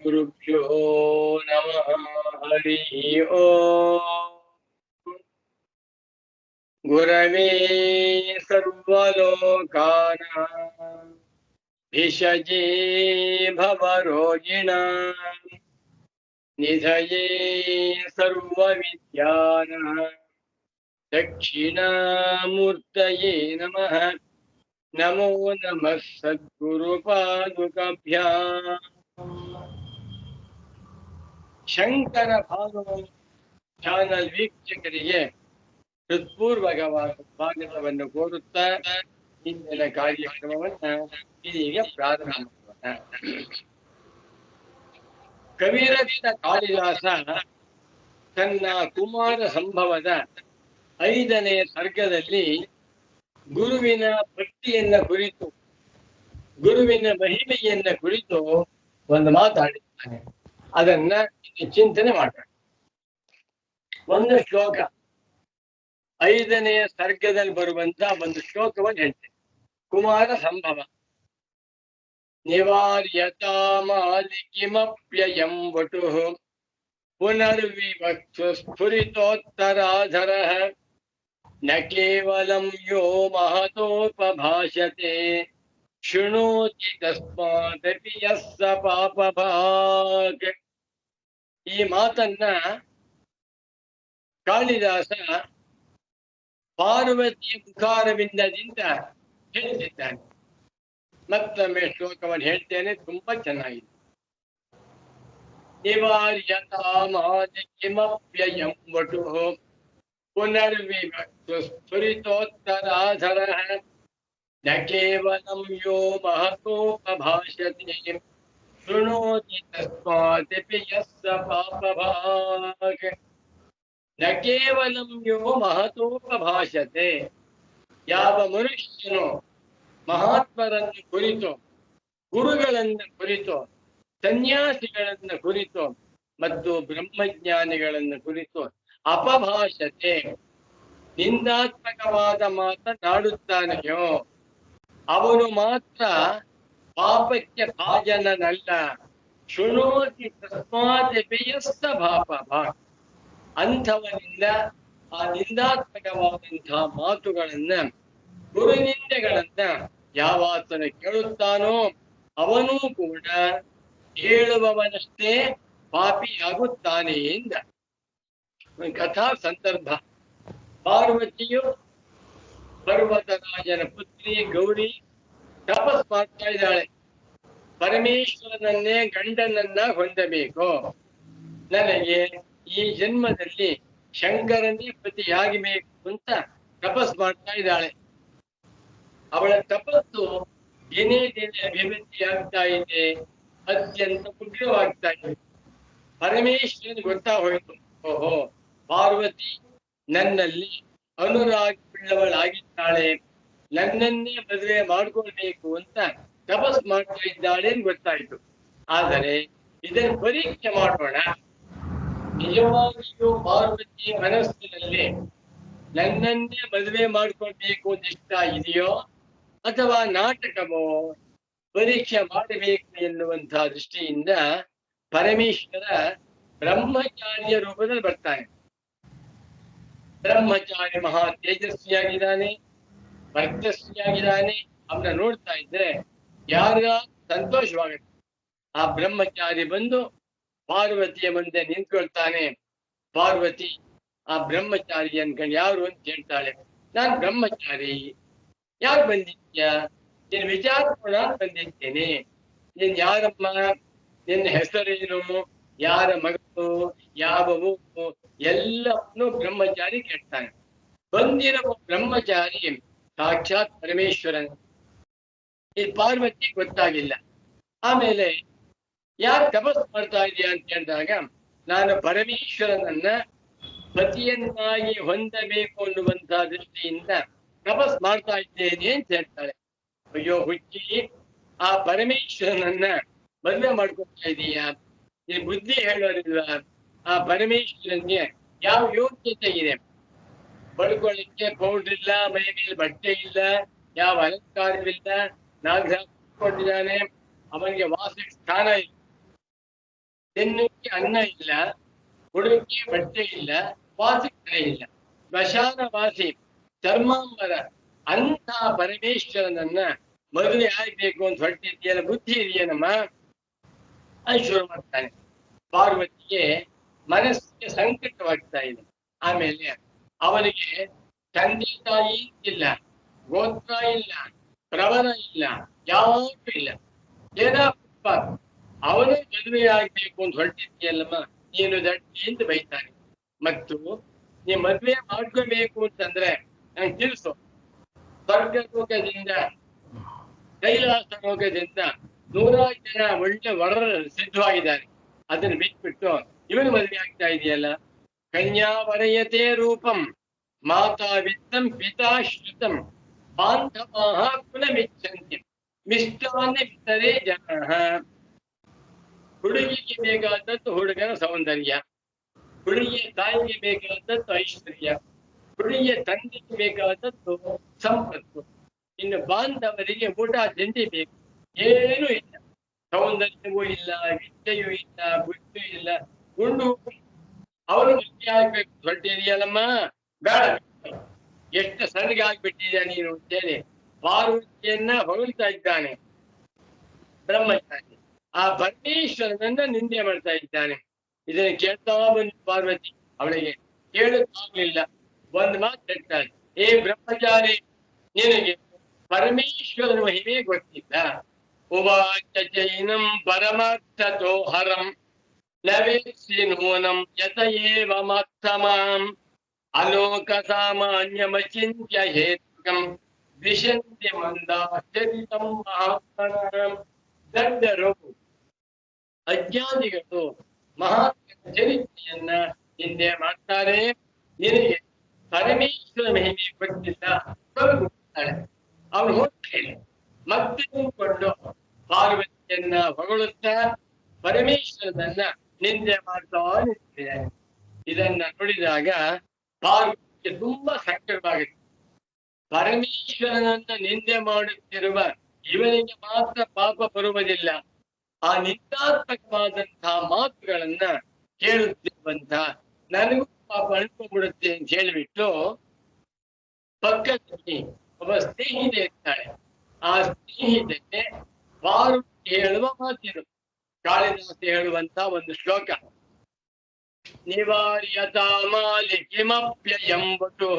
ಗುರುಭ್ಯೋ ನಮಃ. ಹರಿ ಓಂ. ಗುರವೇ ಸರ್ವಲೋಕಾನಾಂ ಭಿಷಜೇ ಭವರೋಗಿಣಾಂ ನಿಧಯೇ ಸರ್ವವಿದ್ಯಾನಾಂ ದಕ್ಷಿಣಾಮೂರ್ತಯೇ ನಮಃ. ನಮೋ ನಮಃ ಸದ್ಗುರುಪಾದುಕಾಭ್ಯಾಂ. ಶಂಕರ ಭಾಗವತ ಚಾನಲ್ ವೀಕ್ಷಕರಿಗೆ ಹೃತ್ಪೂರ್ವಕವಾದ ಸ್ವಾಗತವನ್ನು ಕೋರುತ್ತಾ ಇಂದಿನ ಕಾರ್ಯಕ್ರಮವನ್ನ ಇದೀಗ ಪ್ರಾರಂಭ ಮಾಡೋಣ. ಕವಿರತ್ನ ಕಾಳಿದಾಸ ತನ್ನ ಕುಮಾರ ಸಂಭವದ 5ನೇ ಸರ್ಗದಲ್ಲಿ ಗುರುವಿನ ಭಕ್ತಿಯನ್ನ ಕುರಿತು, ಗುರುವಿನ ಮಹಿಮೆಯನ್ನ ಕುರಿತು ಒಂದು ಮಾತಾಡಿದ್ದಾನೆ. ಅದನ್ನ ಚಿಂತನೆ ಮಾಡೋಣ. ಒಂದು ಶ್ಲೋಕ, 5ನೇ ಸರ್ಗದಲ್ಲಿ ಬರುವಂತ ಒಂದು ಶ್ಲೋಕವನ್ನು ಹೇಳ್ತೇನೆ. ಕುಮಾರ ಸಂಭವ. ನಿವಾರ್ಯತಾಮಾಲಿಕಿಮಪ್ಯಯಂ ವಟುಃ ಪುನರ್ವಿವಕ್ಷು ಸ್ಫುರಿತೋತ್ತರಾಧರಃ ನ ಕೇವಲಂ ಯೋ ಮಹತೋಪಭಾಷತೆ ಶೃಣೋತಿ ತಸ್ಮಾದಪಿ ಯಸ್ಸ ಪಾಪಭಾಗ್. ಈ ಮಾತನ್ನ ಕಾಳಿದಾಸ ಪಾರ್ವತಿಯ ಮುಖಾರವಿಂದದಿಂದ ಹೇಳ್ತಿದ್ದಾನೆ. ಮತ್ತೊಮ್ಮೆ ಶ್ಲೋಕವನ್ನು ಹೇಳ್ತೇನೆ, ತುಂಬಾ ಚೆನ್ನಾಗಿದೆ. ನಿವಾರ್ಯತಾಮಾಲಿಕಿಮಪ್ಯಯಂ ವಟುಃ ಪುನರ್ವಿವಕ್ಷು ಸ್ಫುರಿತೋತ್ತರಾಧರಃ ನ ಕೇವಲಂ ಯೋ ಮಹತೋಪಭಾಷತೆ ಶೃಣೋತಿ ತಸ್ಮಾದಪಿ ಯಸ್ಸ ಪಾಪಭಾಗ್. ನ ಕೇವಲಂ ಯೋ ಮಹತೋಪಭಾಷತೆ. ಯಾವ ಮನುಷ್ಯನು ಮಹಾತ್ಮರನ್ನು ಕುರಿತು, ಗುರುಗಳನ್ನ ಕುರಿತು, ಸನ್ಯಾಸಿಗಳನ್ನ ಕುರಿತು ಮತ್ತು ಬ್ರಹ್ಮಜ್ಞಾನಿಗಳನ್ನ ಕುರಿತು ಅಪಭಾಷತೆ, ನಿಂದಾತ್ಮಕವಾದ ಮಾತನಾಡುತ್ತಾನೆಯೋ ಅವನು ಮಾತ್ರ ಪಾಪಕ್ಕೆ ಭಾಜನನಲ್ಲ. ಶೃಣೋತಿ ತಸ್ಮಾದಪಿ ಯಸ್ಸ ಪಾಪಭಾಗ್. ಅಂಥವನಿಂದ ಆ ನಿಂದಾತ್ಮಕವಾದಂತಹ ಮಾತುಗಳನ್ನ, ಗುರುನಿಂದೆಗಳನ್ನ ಯಾವಾತನ ಕೇಳುತ್ತಾನೋ ಅವನೂ ಕೂಡ ಕೇಳುವವನಷ್ಟೇ ಪಾಪಿಯಾಗುತ್ತಾನೆ ಎಂದ. ಕಥಾ ಸಂದರ್ಭ. ಪಾರ್ವತಿಯು ಪರ್ವತರಾಜನ ಪುತ್ರಿ ಗೌರಿ ತಪಸ್ ಮಾಡ್ತಾ ಇದ್ದಾಳೆ. ಪರಮೇಶ್ವರನನ್ನೇ ಗಂಡನನ್ನ ಹೊಂದಬೇಕು, ನನಗೆ ಈ ಜನ್ಮದಲ್ಲಿ ಶಂಕರನೇ ಪತಿಯಾಗಬೇಕು ಅಂತ ತಪಸ್ ಮಾಡ್ತಾ ಇದ್ದಾಳೆ. ಅವಳ ತಪಸ್ಸು ದಿನೇ ದಿನೇ ಅಭಿವೃದ್ಧಿಯಾಗ್ತಾ ಇದೆ, ಅತ್ಯಂತ ಉಗ್ರವಾಗ್ತಾ ಇದೆ. ಪರಮೇಶ್ವರನ್ ಗೊತ್ತಾ ಹೋಯಿತು, ಓಹೋ ಪಾರ್ವತಿ ನನ್ನಲ್ಲಿ ಅನುರಾಗವುಳ್ಳವಳಾಗಿದ್ದಾಳೆ, ನನ್ನನ್ನೇ ಮದುವೆ ಮಾಡ್ಕೊಳ್ಬೇಕು ಅಂತ ತಪಸ್ ಮಾಡ್ತಾ ಇದ್ದಾಳೆ ಅಂತ ಗೊತ್ತಾಯ್ತು. ಆದರೆ ಇದನ್ನು ಪರೀಕ್ಷೆ ಮಾಡೋಣ. ನಿಜವಾಗಿಯೂ ಪಾರ್ವತಿ ಮನಸ್ಸಿನಲ್ಲಿ ನನ್ನನ್ನೇ ಮದುವೆ ಮಾಡ್ಕೊಳ್ಬೇಕು ಅಂತ ಇಷ್ಟ ಇದೆಯೋ ಅಥವಾ ನಾಟಕವೋ ಪರೀಕ್ಷೆ ಮಾಡಬೇಕು ಎನ್ನುವಂತಹ ದೃಷ್ಟಿಯಿಂದ ಪರಮೇಶ್ವರ ಬ್ರಹ್ಮಚಾರಿಯ ರೂಪದಲ್ಲಿ ಬರ್ತಾನೆ. ಬ್ರಹ್ಮಚಾರಿ ಮಹಾ ತೇಜಸ್ವಿಯಾಗಿದ್ದಾನೆ, ವರ್ಚಸ್ವಿಯಾಗಿದ್ದಾನೆ. ಅವನ್ನ ನೋಡ್ತಾ ಇದ್ರೆ ಯಾರ ಸಂತೋಷವಾಗುತ್ತೆ. ಆ ಬ್ರಹ್ಮಚಾರಿ ಬಂದು ಪಾರ್ವತಿಯ ಮುಂದೆ ನಿಂತ್ಕೊಳ್ತಾನೆ. ಪಾರ್ವತಿ ಆ ಬ್ರಹ್ಮಚಾರಿ ಅನ್ಕೊಂಡು ಯಾರು ಅಂತ ಹೇಳ್ತಾಳೆ. ನಾನ್ ಬ್ರಹ್ಮಚಾರಿ. ಯಾರು ಬಂದಿದ್ಯಾ? ನೀನ್ ವಿಚಾರಿಸೋಣ ಬಂದಿದ್ದೇನೆ. ನೀನ್ ಯಾರಮ್ಮ? ನಿನ್ನ ಹೆಸರೇನು? ಯಾರ ಮಗಳು? ಯಾವ ಊರು? ಎಲ್ಲವನ್ನು ಬ್ರಹ್ಮಚಾರಿ ಕೇಳ್ತಾನೆ. ಬಂದಿರುವ ಬ್ರಹ್ಮಚಾರಿ ಸಾಕ್ಷಾತ್ ಪರಮೇಶ್ವರನ್. ಈ ಪಾರ್ವತಿ ಗೊತ್ತಾಗಿಲ್ಲ. ಆಮೇಲೆ ಯಾರು ತಪಸ್ ಮಾಡ್ತಾ ಇದೆಯಾ ಅಂತ ಹೇಳಿದಾಗ, ನಾನು ಪರಮೇಶ್ವರನನ್ನ ಪತಿಯನ್ನಾಗಿ ಹೊಂದಬೇಕು ಅನ್ನುವಂತಹ ದೃಷ್ಟಿಯಿಂದ ತಪಸ್ ಮಾಡ್ತಾ ಇದ್ದೇನೆ ಅಂತ ಹೇಳ್ತಾಳೆ. ಅಯ್ಯೋ ಹುಚ್ಚಿ, ಆ ಪರಮೇಶ್ವರನನ್ನ ಮದುವೆ ಮಾಡ್ಕೊಳ್ತಾ ಇದೀಯಾ? ಈ ಬುದ್ಧಿ ಹೇಳೋದಿಲ್ಲ. ಆ ಪರಮೇಶ್ವರನ್ಗೆ ಯಾವ ಯೋಗ್ಯತೆ ಇದೆ? ಬಡ್ಕೊಳ್ಳಿಕ್ಕೆ ಪೌಡರ್ ಇಲ್ಲ, ಮೈ ಮೇಲೆ ಬಟ್ಟೆ ಇಲ್ಲ, ಯಾವ ಅಲಂಕಾರವಿಲ್ಲ, ನಾಗರಾಜ ಅವನಿಗೆ ವಾಸಕ್ಕೆ ಸ್ಥಾನ ಇಲ್ಲ. ತಿನ್ನಕ್ಕೆ ಅನ್ನ ಇಲ್ಲ, ಹುಡುಕಿ ಬಟ್ಟೆ ಇಲ್ಲ, ವಾಸಕ್ಕೆ ಇಲ್ಲ, ಸ್ಮಶಾನ ವಾಸಿ ಚರ್ಮಾಂಬರ ಅಂತ ಪರಮೇಶ್ವರನನ್ನ ಮದುವೆ ಆಗ್ಬೇಕು ಅಂತ ಹೊರಟಿದ್ಯಲ್ಲ, ಬುದ್ಧಿ ಇದೆಯೇನಮ್ಮ ಅಂತ ಶುರು ಮಾಡ್ತಾನೆ. ಪಾರ್ವತಿಗೆ ಮನಸ್ಸಿಗೆ ಸಂಕಟವಾಗ್ತಾ ಇದೆ. ಆಮೇಲೆ ಅವನಿಗೆ ತಂದೆ ತಾಯಿ ಇಲ್ಲ, ಗೋತ್ರ ಇಲ್ಲ, ಪ್ರವರ ಇಲ್ಲ, ಯಾವೂ ಇಲ್ಲ. ಏನಪ್ಪ ಅವನು ಮದುವೆ ಆಗ್ಬೇಕು ಅಂತ ಹೊರಟಿದ್ಯಲ್ಲಮ್ಮ, ನೀನು ದಡ್ಡಿ ಅಂತ ಬೈತಾನೆ. ಮತ್ತು ನೀ ಮದ್ವೆ ಮಾಡ್ಕೋಬೇಕು ಅಂತಂದ್ರೆ ನಂಗೆ ತಿಳಿಸು, ಸ್ವರ್ಗ ಲೋಕದಿಂದ ಕೈಲಾಸ ಲೋಕದಿಂದ 100 ಜನ ಒಳ್ಳೆ ವರರು ಸಿದ್ಧವಾಗಿದ್ದಾರೆ. ಅದನ್ನ ಬಿಟ್ಬಿಟ್ಟು ಇವನು ಮದುವೆ ಆಗ್ತಾ ಇದೆಯಲ್ಲ. ಕನ್ಯಾ ವರಯತೆ ರೂಪಂ ಮಾತಾ ವಿತ್ತಂ ಪಿತಾ ಶ್ರುತಂ ಬಾಂಧವಾಹ ಕುಲಮಿಚ್ಛಂತಿ ಮಿಷ್ಟಾನ್ನ ವಿತರೇ ಜನಃ. ಹುಡುಗಿಗೆ ಬೇಕಾದದ್ದು ಹುಡುಗನ ಸೌಂದರ್ಯ, ಹುಡುಗಿಯ ತಾಯಿಗೆ ಬೇಕಾದದ್ದು ಐಶ್ವರ್ಯ, ಹುಡುಗಿಯ ತಂದೆಗೆ ಬೇಕಾದದ್ದು ಸಂಪತ್ತು, ಇನ್ನು ಬಾಂಧವರಿಗೆ ಊಟ ತಿಂಡಿ ಬೇಕು. ಏನೂ ಇಲ್ಲ, ಸೌಂದರ್ಯವೂ ಇಲ್ಲ, ವಿದ್ಯೆಯೂ ಇಲ್ಲ, ಬುದ್ಧಿಯೂ ಇಲ್ಲ, ಗುಂಡು. ಅವನು ಮದುವೆ ಆಗ್ಬೇಕು ಹೊರಟಿದೆಯಲ್ಲಮ್ಮ, ಬೇಡ, ಎಷ್ಟು ಸಣ್ಣಗೆ ಆಗ್ಬಿಟ್ಟಿದ್ಯಾ ನೀನು ಅಂತೇಳಿ ಪಾರ್ವತಿಯನ್ನ ಹೊಗಳ್ತಾ ಇದ್ದಾನೆ ಬ್ರಹ್ಮಚಾರಿ. ಆ ಪರಮೇಶ್ವರನನ್ನ ನಿಂದೆ ಮಾಡ್ತಾ ಇದ್ದಾನೆ. ಇದನ್ನು ಕೇಳ್ತಾ ಬಂದು ಪಾರ್ವತಿ ಅವಳಿಗೆ ಕೇಳುತ್ತಾಗ್ಲಿಲ್ಲ. ಒಂದು ಮಾತು ಹೇಳ್ತಾಳೆ, ಏ ಬ್ರಹ್ಮಚಾರಿ, ನಿನಗೆ ಪರಮೇಶ್ವರನ ಮಹಿಮೆ ಗೊತ್ತಿಲ್ಲ. ಉವಾಚ ಜೈನಂ ಪರಮಾರ್ಥತೋ ಹರಂ ನವೇತ್ಸಿ ನೂನಂ ಯತ ಏವ ಮತ್ತಮಾಂ ಅಲೋಕ ಸಾಮಾನ್ಯಮಚಿಂತ್ಯ ಹೇತುಕಂ ವಿಶಂತಿ ಮಂದಾಶ್ಚರಿತಂ ಮಹಾತ್ಮನಾಂ. ದಡ್ಡರು ಅಜ್ಞಾನಿಗಳು ಮಹಾತ್ಮನ ಚರಿತ್ರೆಯನ್ನ ನಿಂದೆ ಮಾಡ್ತಾರೆ. ನಿನಗೆ ಪರಮೇಶ್ವರ ಮಹಿಮೆ ಗೊತ್ತಿಲ್ಲ. ಅವನು ಹೋಗ್ತಾನೆ, ಮತ್ತೆ ನಿಂತ್ಕೊಂಡು ಪಾರ್ವತಿಯನ್ನ ಹೊಗಳುತ್ತಾ ಪರಮೇಶ್ವರನನ್ನ ನಿಂದೆ ಮಾಡ್ತಾ ನಿಂತಿದ್ದಾನೆ. ಇದನ್ನ ನೋಡಿದಾಗ ಪಾರ್ವತಿಗೆ ತುಂಬಾ ಸಂಕಟವಾಗುತ್ತೆ. ಪರಮೇಶ್ವರನನ್ನ ನಿಂದೆ ಮಾಡುತ್ತಿರುವ ಇವನಿಗೆ ಮಾತ್ರ ಪಾಪ ಬರುವುದಿಲ್ಲ, ಆ ನಿಂದಾತ್ಮಕವಾದಂತಹ ಮಾತುಗಳನ್ನ ಕೇಳುತ್ತಿರುವಂತ ನನಗೂ ಪಾಪ ಅನ್ಕೊಂಡ್ಬಿಡುತ್ತೆ ಅಂತ ಹೇಳಿಬಿಟ್ಟು ಪಕ್ಕದಲ್ಲಿ ಒಬ್ಬ ಸ್ನೇಹಿತೆ ಇರ್ತಾಳೆ. ಆ ಸ್ನೇಹಿತೆ ಪಾರ್ವತಿ ಹೇಳುವ ಮಾತಿರು, ಕಾಳಿದಾಸ ಹೇಳುವಂತ ಒಂದು ಶ್ಲೋಕ. ನಿವಾರ್ಯತಾ ಮಾಲಿಕಿಮಪ್ಯಯಂಬಟು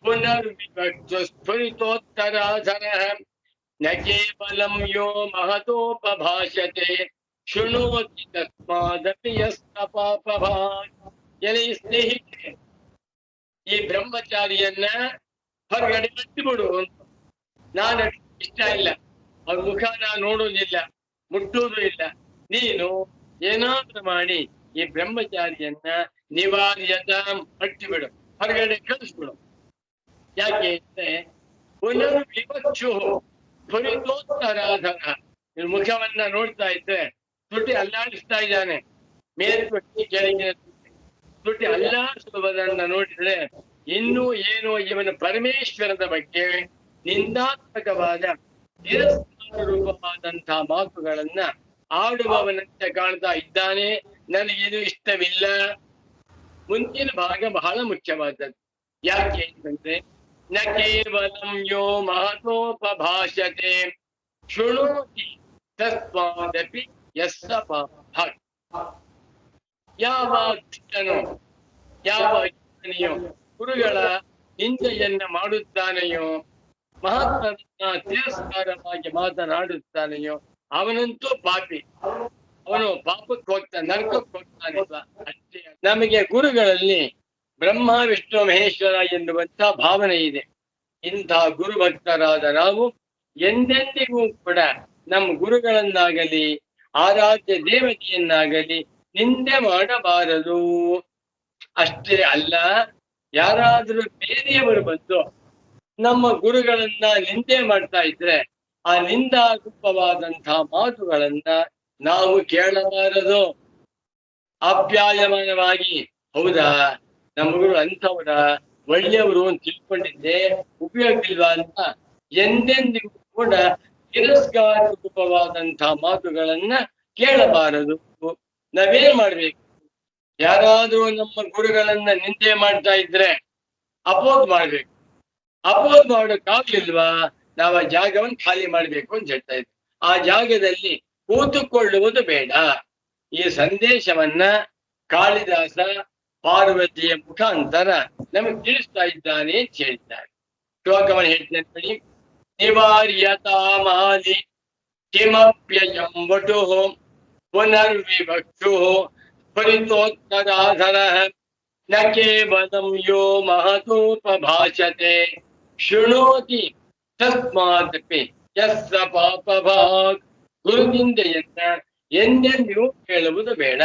ಪುನರ್ವಿವಕ್ಷು ಸ್ಫುರಿತೋತ್ತರಾಧರಃ ನ ಕೇವಲಂ ಯೋ ಮಹತೋಪಭಾಷತೆ ಶೃಣೋತಿ ತಸ್ಮಾದಪಿ ಯಸ್ತ ಪಾಪಭಾಗ್. ಎಲೆ ಸ್ನೇಹಿತೆ, ಈ ಬ್ರಹ್ಮಚಾರಿಯನ್ನ ಹೊರಗಡೆ ಬಿಟ್ಟುಬಿಡು ಅಂತ. ನಾನು ಇಷ್ಟ ಇಲ್ಲ, ಅವ್ರ ಮುಖ ನಾನು ನೋಡುವುದಿಲ್ಲ, ಮುಟ್ಟುವುದೂ ಇಲ್ಲ. ನೀನು ಏನಾದ್ರೂ ಮಾಡಿ ಈ ಬ್ರಹ್ಮಚಾರಿಯನ್ನ ನಿವಾರ್ಯತ ಬಿಡು, ಹೊರಗಡೆ ಕಳಿಸ್ಬಿಡು. ಯಾಕೆ ಅಂದ್ರೆ ಪುನರ್ವಿವಕ್ಷು ಸ್ಫುರಿತೋತ್ತರಾಧನ. ಮುಖವನ್ನ ನೋಡ್ತಾ ಇದ್ರೆ ತುಟಿ ಅಲ್ಲಾಡಿಸ್ತಾ ಇದ್ದಾನೆ, ಮೇಲ್ಪಟ್ಟಿ ಕೆಳಗಿನ ತುಟಿ ಅಲ್ಲಾಡಿಸುವುದನ್ನ ನೋಡಿದ್ರೆ ಇನ್ನೂ ಏನೋ ಇವನ ಪರಮೇಶ್ವರದ ಬಗ್ಗೆ ನಿಂದಾತ್ಮಕವಾದ ತಿರಸ್ಕಾರ ರೂಪವಾದಂತಹ ಮಾತುಗಳನ್ನ ಆಡುವವನಂತೆ ಕಾಣ್ತಾ ಇದ್ದಾನೆ. ನನಗಿದು ಇಷ್ಟವಿಲ್ಲ. ಮುಂದಿನ ಭಾಗ ಬಹಳ ಮುಖ್ಯವಾದದ್ದು. ಯಾಕೆ ಅಂತಂದ್ರೆ ನ ಕೇವಲಂ ಯೋ ಮಹತೋಪಭಾಷತೆ ಶೃಣೋತಿ ತಸ್ಮಾದಪಿ ಯಸ್ಸ ಪಾಪಭಾಗ್. ಯಾವ ದುಷ್ಟನೋ ಯಾವ ಅಜ್ಞಾನಿಯೋ ಗುರುಗಳ ನಿಂದೆಯನ್ನ ಮಾಡುತ್ತಾನೆಯೋ, ಮಹಾತ್ಮನ ತಿರಸ್ಕಾರವಾಗಿ ಮಾತನಾಡುತ್ತಾನೆಯೋ ಅವನಂತೂ ಪಾಪಿ. ಅವನು ಪಾಪಕ್ಕೆ ಹೋಗ್ತಾನೆ, ನರಕಕ್ಕೆ ಹೋಗ್ತಾನೆ. ಅಷ್ಟೇ. ನಮಗೆ ಗುರುಗಳಲ್ಲಿ ಬ್ರಹ್ಮ ವಿಷ್ಣು ಮಹೇಶ್ವರ ಎನ್ನುವಂತ ಭಾವನೆ ಇದೆ. ಇಂಥ ಗುರು ಭಕ್ತರಾದ ನಾವು ಎಂದೆಂದಿಗೂ ಕೂಡ ನಮ್ಮ ಗುರುಗಳನ್ನಾಗಲಿ ಆರಾಧ್ಯ ದೇವತೆಯನ್ನಾಗಲಿ ನಿಂದೆ ಮಾಡಬಾರದು. ಅಷ್ಟೇ ಅಲ್ಲ, ಯಾರಾದ್ರೂ ಬೇರೆಯವರು ಬಂದು ನಮ್ಮ ಗುರುಗಳನ್ನ ನಿಂದೆ ಮಾಡ್ತಾ ಇದ್ರೆ ಆ ನಿಂದಾರೂಪವಾದಂತಹ ಮಾತುಗಳನ್ನ ನಾವು ಕೇಳಬಾರದು. ಆಪ್ಯಾಯಮಾನವಾಗಿ, ಹೌದಾ ನಮ್ಮ ಗುರು ಅಂಥವ್ರ ಒಳ್ಳೆಯವರು ಅಂತ ತಿಳ್ಕೊಂಡಿದ್ದೆ, ಉಪಯೋಗ ಇಲ್ವಾ ಅಂತ ಎಂದೆಂದಿಗೂ ಕೂಡ ತಿರಸ್ಕಾರ ರೂಪವಾದಂತಹ ಮಾತುಗಳನ್ನ ಕೇಳಬಾರದು. ನಾವೇನ್ ಮಾಡ್ಬೇಕು? ಯಾರಾದ್ರೂ ನಮ್ಮ ಗುರುಗಳನ್ನ ನಿಂದೆ ಮಾಡ್ತಾ ಇದ್ರೆ ಅಪೋಸ್ ಮಾಡ್ಬೇಕು. ಅಪೋಸ್ ಮಾಡೋಕ್ಕಾಗ್ಲಿಲ್ವಾ, ನಾವು ಆ ಜಾಗವನ್ನು ಖಾಲಿ ಮಾಡ್ಬೇಕು ಅಂತ ಹೇಳ್ತಾ ಇದ್ವಿ. ಆ ಜಾಗದಲ್ಲಿ ಕೂತುಕೊಳ್ಳುವುದು ಬೇಡ. ಈ ಸಂದೇಶವನ್ನ ಕಾಳಿದಾಸ ಪಾರ್ವತಿಯ ಮುಖಾಂತರ ನಮಗೆ ತಿಳಿಸ್ತಾ ಇದ್ದಾನೆ ಅಂತ ಹೇಳಿದ್ದಾರೆ. ಶ್ಲೋಕವನ್ನು ಹೇಳ್ತೇನೆ ನೋಡಿ. ನಿವಾರ್ಯತಾ ಮಾಲಿ ಕಿಮಪ್ಯಯಂ ವಟುಃ ಪುನರ್ವಿವಕ್ಷುಃ ಸ್ಫುರಿತೋತ್ತರಾಧರಃ ನ ಕೇವಲಂ ಯೋ ಮಹತೋಪಭಾಷತೆ ಶೃಣೋತಿ ತಸ್ಮಾದಪಿ ಯಸ್ಸ ಪಾಪಭಾಗ್. ಗುರುನಿಂದೆಯನ್ನ ಎಂದೆಂದಿಗೂ ಕೇಳುವುದು ಬೇಡ.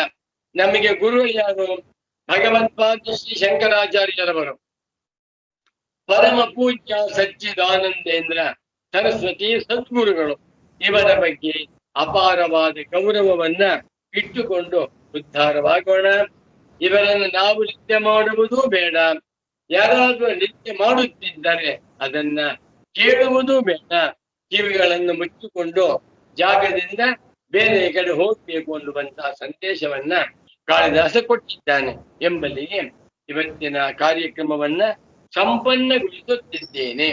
ನಮಗೆ ಗುರು ಯಾರು? ಭಗವತ್ಪಾದ ಶ್ರೀ ಶಂಕರಾಚಾರ್ಯರವರು, ಪರಮ ಪೂಜ್ಯ ಸಚ್ಚಿದಾನಂದೇಂದ್ರ ಸರಸ್ವತಿ ಸದ್ಗುರುಗಳು. ಇವರ ಬಗ್ಗೆ ಅಪಾರವಾದ ಗೌರವವನ್ನ ಇಟ್ಟುಕೊಂಡು ಉದ್ಧಾರವಾಗೋಣ. ಇವರನ್ನು ನಾವು ನಿತ್ಯ ಮಾಡುವುದೂ ಬೇಡ. ಯಾರಾದ್ರೂ ನಿತ್ಯ ಮಾಡುತ್ತಿದ್ದರೆ ಅದನ್ನ ಕೇಳುವುದೂ ಬೇಡ. ಕಿವಿಗಳನ್ನು ಮುಚ್ಚಿಕೊಂಡು ಜಾಗದಿಂದ ಬೇರೆ ಕಡೆ ಹೋಗ್ಬೇಕು ಅನ್ನುವಂತಹ ಸಂದೇಶವನ್ನ ಕಾಳಿದಾಸ ಕೊಟ್ಟಿದ್ದಾನೆ ಎಂಬಲ್ಲಿಗೆ ಇವತ್ತಿನ ಕಾರ್ಯಕ್ರಮವನ್ನ ಸಂಪನ್ನಗೊಳಿಸುತ್ತಿದ್ದೇನೆ.